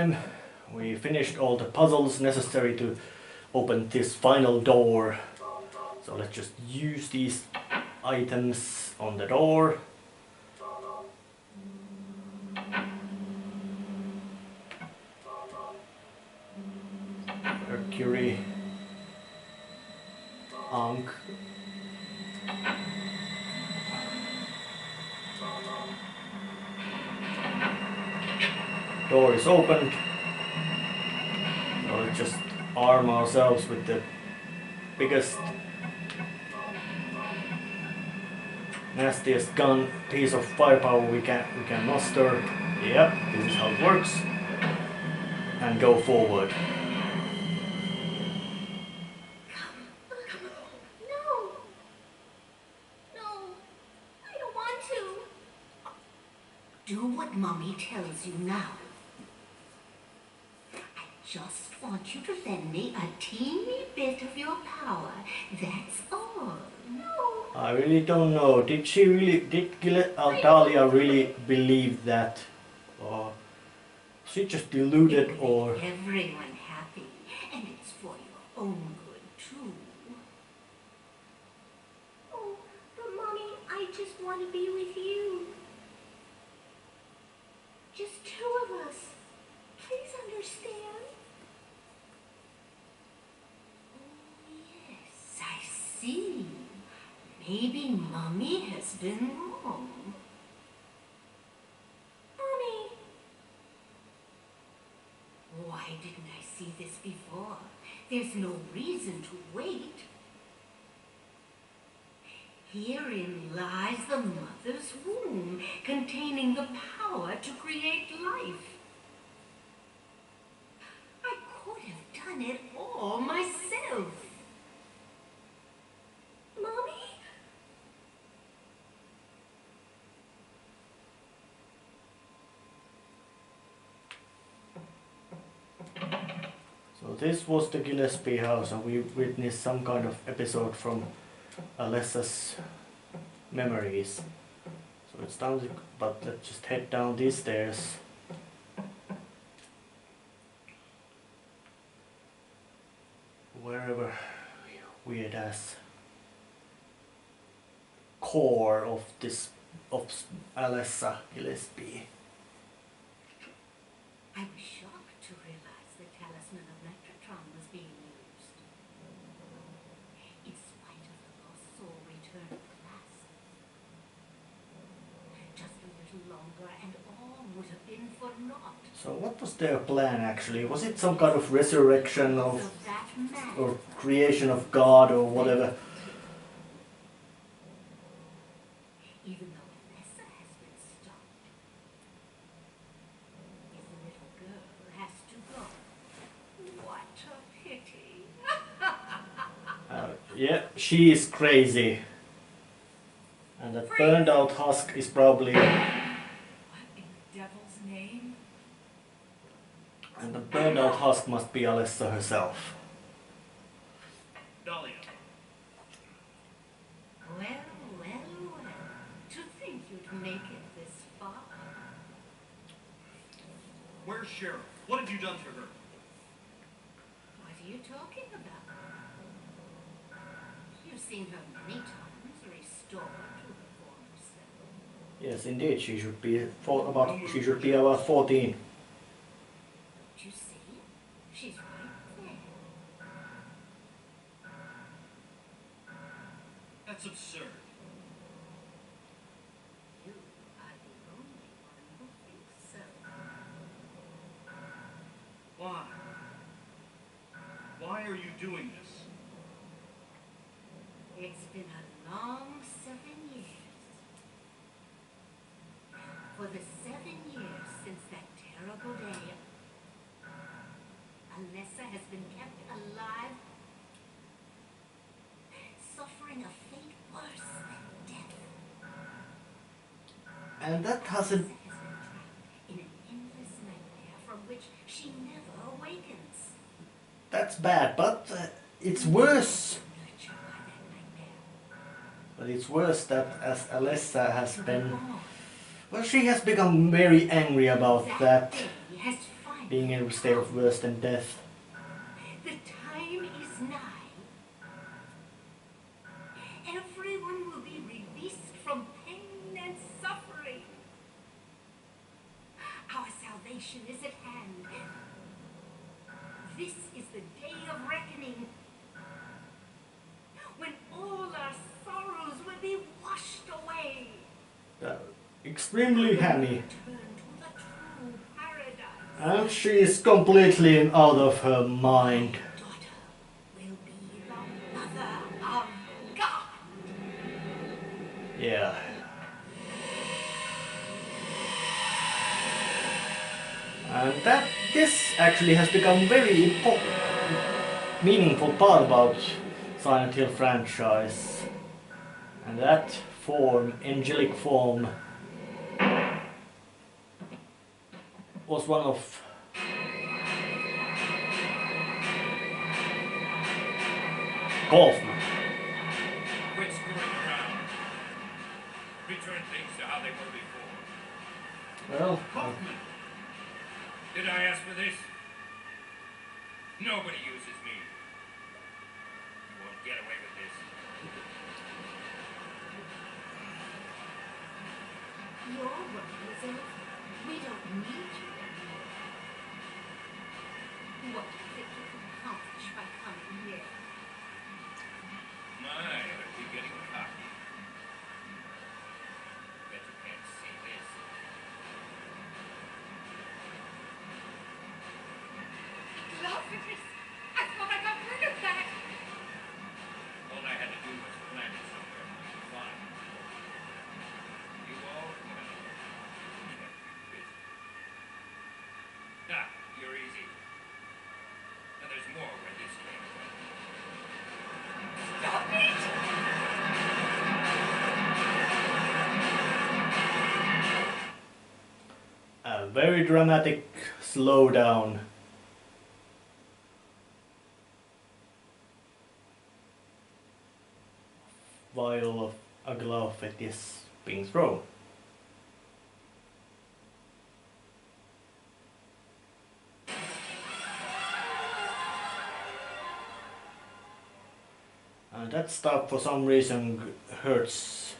time we finished all the puzzles necessary to open this final door. So let's just use these items on the door. Mercury, Ankh. Door is opened. So let's just arm ourselves with the biggest, nastiest gun piece of firepower we can muster. Yep, this is how it works. And go forward. Do what Mommy tells you now. I just want you to lend me a teeny bit of your power. That's all. No. I really don't know. Did Dahlia really believe that? Or she just deluded, or... Everyone happy, and it's for your own good too. Oh, but Mommy, I just want to be with you. Just two of us. Please understand. Oh, yes, I see. Maybe Mommy has been wrong. Mommy! Why didn't I see this before? There's no reason to wait. Herein lies the mother's womb, containing the power to create life. I could have done it all myself. Mommy? So this was the Gillespie house, and we witnessed some kind of episode from Alessa's memories. So it's down to, but let's just head down these stairs. Wherever weird ass core of this Alessa Gillespie. I was shocked to realize the talisman of Nectratron was being used. In spite of the lost soul return at last. Just a little longer and all would have been for naught. So what was their plan actually? Was it some kind of resurrection of, or creation of God or whatever? Even though Alessa has been stopped, if the little girl has to go, what a pity. Yeah, she is crazy. And that burned out husk is probably... What in the devil's name? And the burned out husk must be Alessa herself. Dahlia. Well. To think you'd make it this far. Where's Cheryl? What have you done to her? What are you talking about? You've seen her many times restored to her former self. Yes, indeed, she should be about 14. Don't you see? She's right there. That's absurd. You are the only one who thinks so. Why? Why are you doing this? It's been a long 7 years. For the 7 years since that terrible day, Alessa has been kept alive, suffering a fate worse than death. And that hasn't... Alessa has been trapped in an endless nightmare from which she never awakens. That's bad, but it's worse. Nurtured by that nightmare. But it's worse that as Alessa has been... Well, she has become very angry about that. Day has finally being in a state of worse than death. The time is nigh. Everyone will be released from pain and suffering. Our salvation is at hand. This is the day of reckoning, when all our sorrows will be washed away. Extremely hammy. Turn to the true paradise. And she is completely out of her mind. Daughter will be the mother of God. Yeah. And this actually has become very meaningful part about Silent Hill franchise. And that form, angelic form, was one of Kaufman. Quit screwing around. Return things to how they were before. Well, Kaufman! Did I ask for this? Nobody uses me. You won't get away with this. Your work is over. We don't need you anymore. What do you think you can accomplish by coming here? My, are we getting cocky? Bet you can't see this. Lazarus! I thought I got rid of that! All I had to do was plant it somewhere and it was fine. You all, well, kept me busy. Ah, you're easy. And there's more where this came from. Stop it! a very dramatic slowdown. While a glove is being thrown. And that stuff for some reason hurts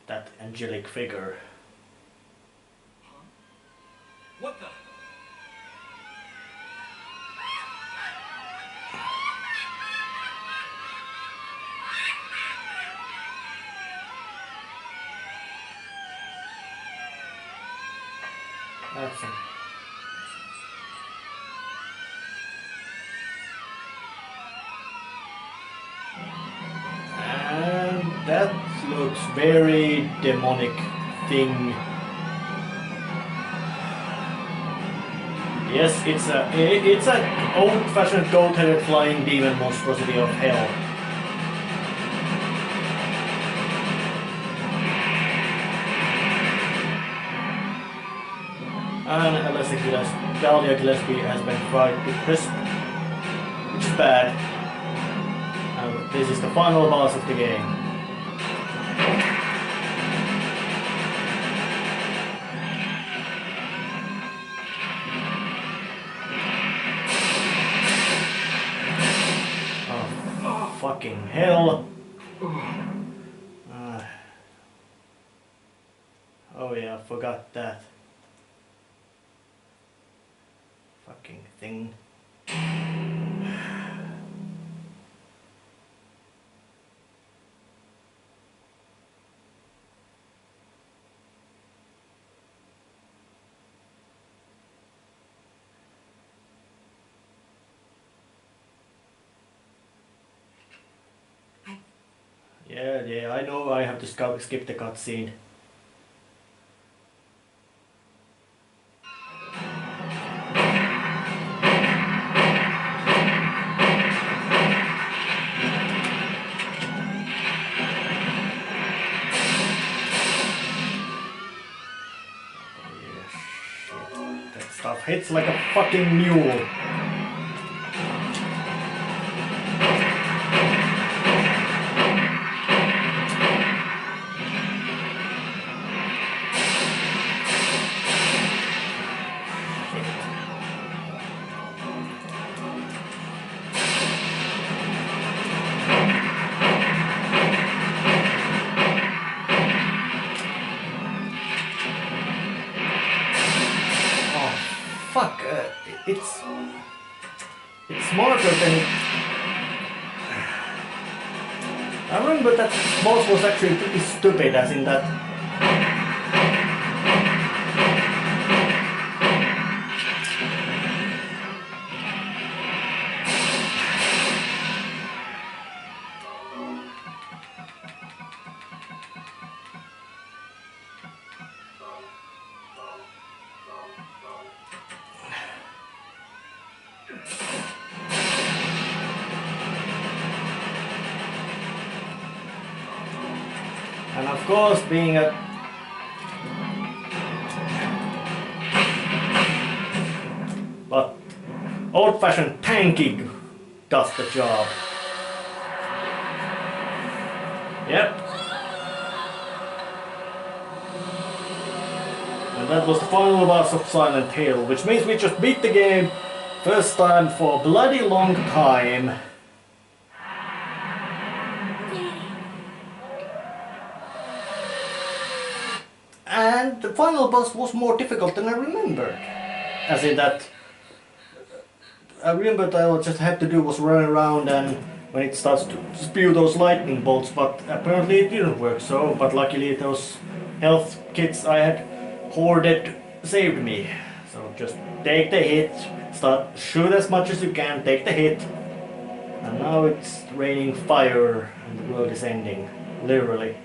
that angelic figure. Huh? What the? That's it. And that looks very demonic thing. Yes, it's a old-fashioned goat-headed flying demon monstrosity of hell. And Dahlia Gillespie has been fried to crisp, which is bad. And this is the final boss of the game. Oh, fucking hell. Oh yeah, I forgot that. Fucking thing. Yeah, I know I have to skip the cutscene. Stuff hits like a fucking mule. Shit. fuck, it's smarter than it. I remember that boss was actually pretty stupid, as in that. And of course, being a but old-fashioned tanking does the job. Yep. And that was the final boss of Silent Hill, which means we just beat the game first time for a bloody long time. And the final boss was more difficult than I remembered. As in that, I remember that all I just had to do was run around and when it starts to spew those lightning bolts, but apparently it didn't work so, but luckily those health kits I had hoarded saved me. So just take the hit, shoot as much as you can, take the hit, and now it's raining fire and the world is ending, literally.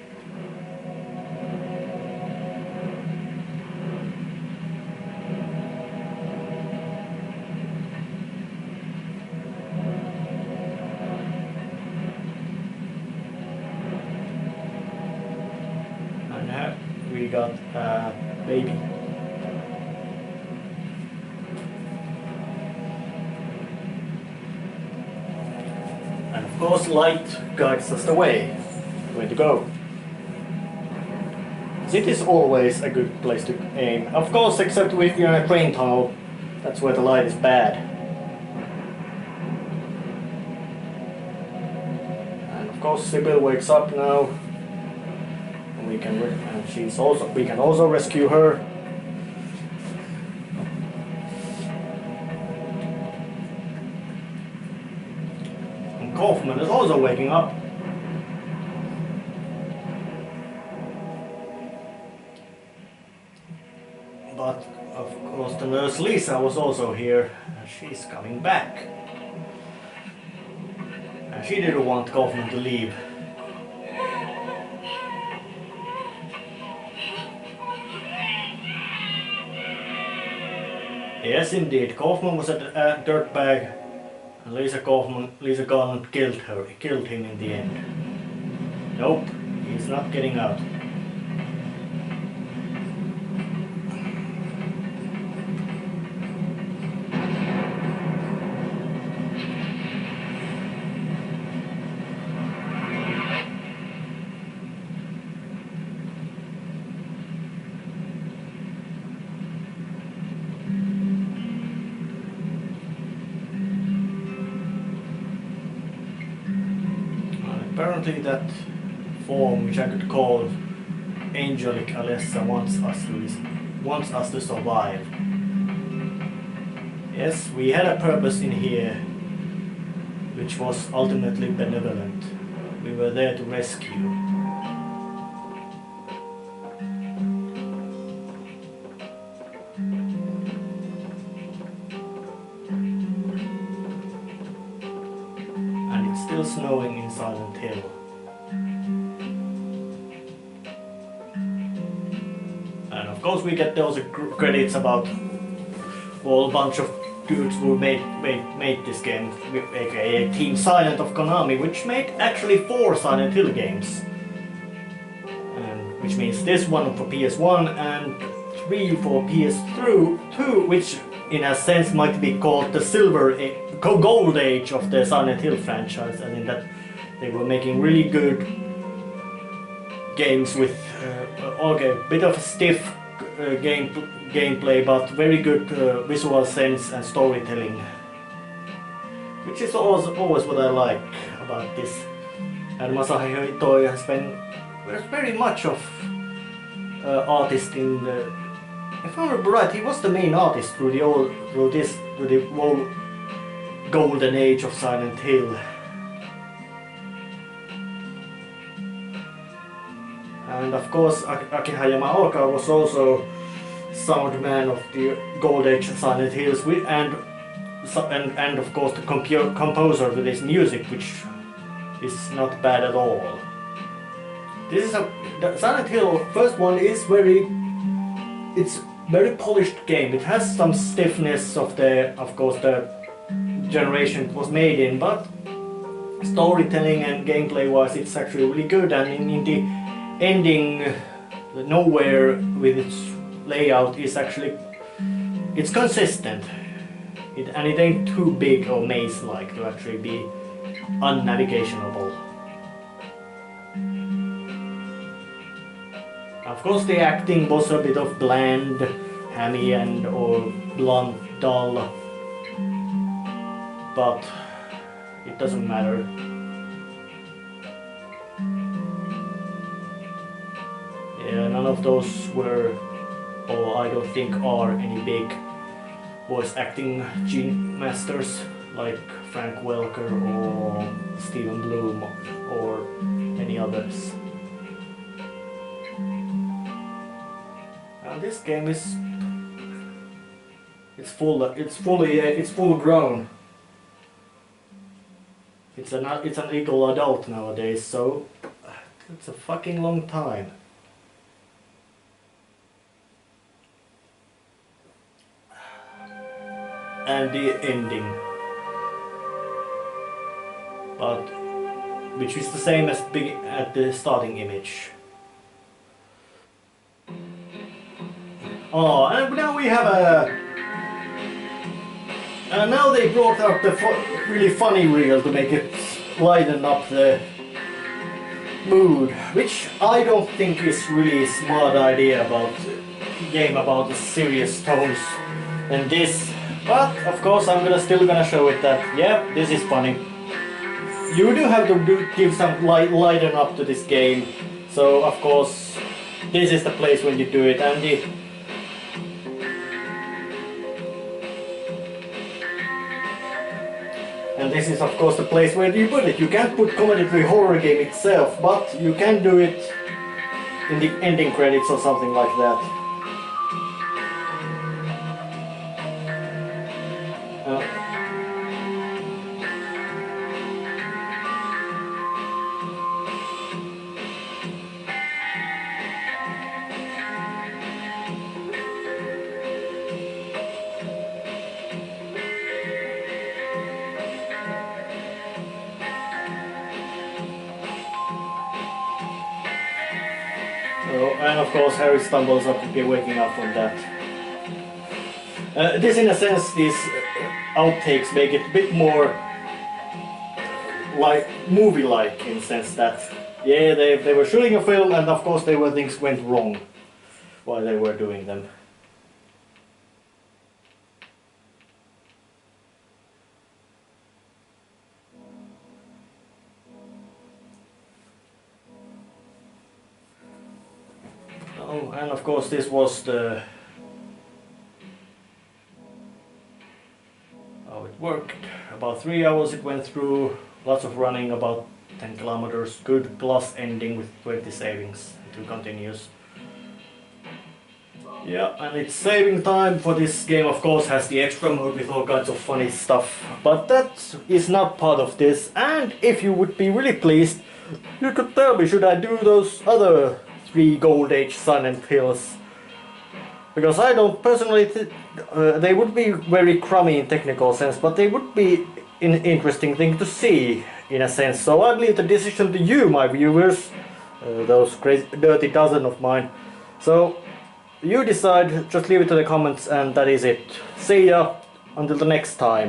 We got a baby. And of course light guides us the way. Where to go. It is always a good place to aim. Of course, except if you're in a train tunnel. That's where the light is bad. And of course Sybil wakes up now. We can we can also rescue her. And Kaufman is also waking up. But of course the nurse Lisa was also here. She's coming back. And she didn't want Kaufman to leave. Yes, indeed. Kaufman was a dirtbag, and Lisa Garland killed him in the end. Nope, he's not getting out. Apparently that form, which I could call angelic Alessa, wants us to survive. Yes, we had a purpose in here, which was ultimately benevolent. We were there to rescue. Still snowing in Silent Hill. And of course we get those credits about all bunch of dudes who made this game, aka Team Silent of Konami, which made actually 4 Silent Hill games. Which means this one for PS1 and 3 for PS2, which in a sense might be called the gold age of the Silent Hill franchise, and in that they were making really good games with bit of a stiff gameplay, but very good visual sense and storytelling, which is always what I like about this. And Masahiro Itoi has been very much of artist in the if I remember right, he was the main artist through the whole golden age of Silent Hill. And of course, Akihaya Yamaoka was also sound man of the Gold Age of Silent Hills, and of course the composer with his music, which is not bad at all. This is the Silent Hill first one is it's very polished game. It has some stiffness of course the generation it was made in, but storytelling and gameplay wise it's actually really good, and in the ending nowhere with its layout is actually it's consistent, and it ain't too big or maze like to actually be unnavigationable. Of course the acting was a bit of bland, hammy or blunt, dull, but it doesn't matter. Yeah, none of those were, or I don't think are, any big voice acting masters like Frank Welker or Steven Bloom or any others. And this game is full grown. It's an legal adult nowadays, so it's a fucking long time. And the ending, which is the same as at the starting image. Oh, and now we have now they brought out the really funny reel to make it lighten up the mood, which I don't think is really a smart idea about a game about the serious tones and this. But of course I'm still gonna show it that, yeah, this is funny. You do have to give some lighten up to this game, so of course this is the place when you do it. And this is of course the place where you put it. You can't put comedy to the horror game itself, but you can do it in the ending credits or something like that. And of course Harry stumbles up waking up from that. This in a sense, these outtakes make it a bit more like movie-like, in the sense that, yeah, they were shooting a film and of course things went wrong while they were doing them. Oh, and of course this was how it worked. About 3 hours it went through, lots of running, about 10 kilometers, good plus ending with 20 savings, 2 continues. Yeah, and it's saving time for this game, of course, has the extra mode with all kinds of funny stuff, but that is not part of this. And if you would be really pleased, you could tell me, should I do those other 3 Gold Age Silent Hills? Because I don't personally they would be very crummy in technical sense, but they would be an interesting thing to see in a sense. So I leave the decision to you, my viewers, those crazy dirty dozen of mine. So you decide, just leave it to the comments, and that is it. See ya until the next time.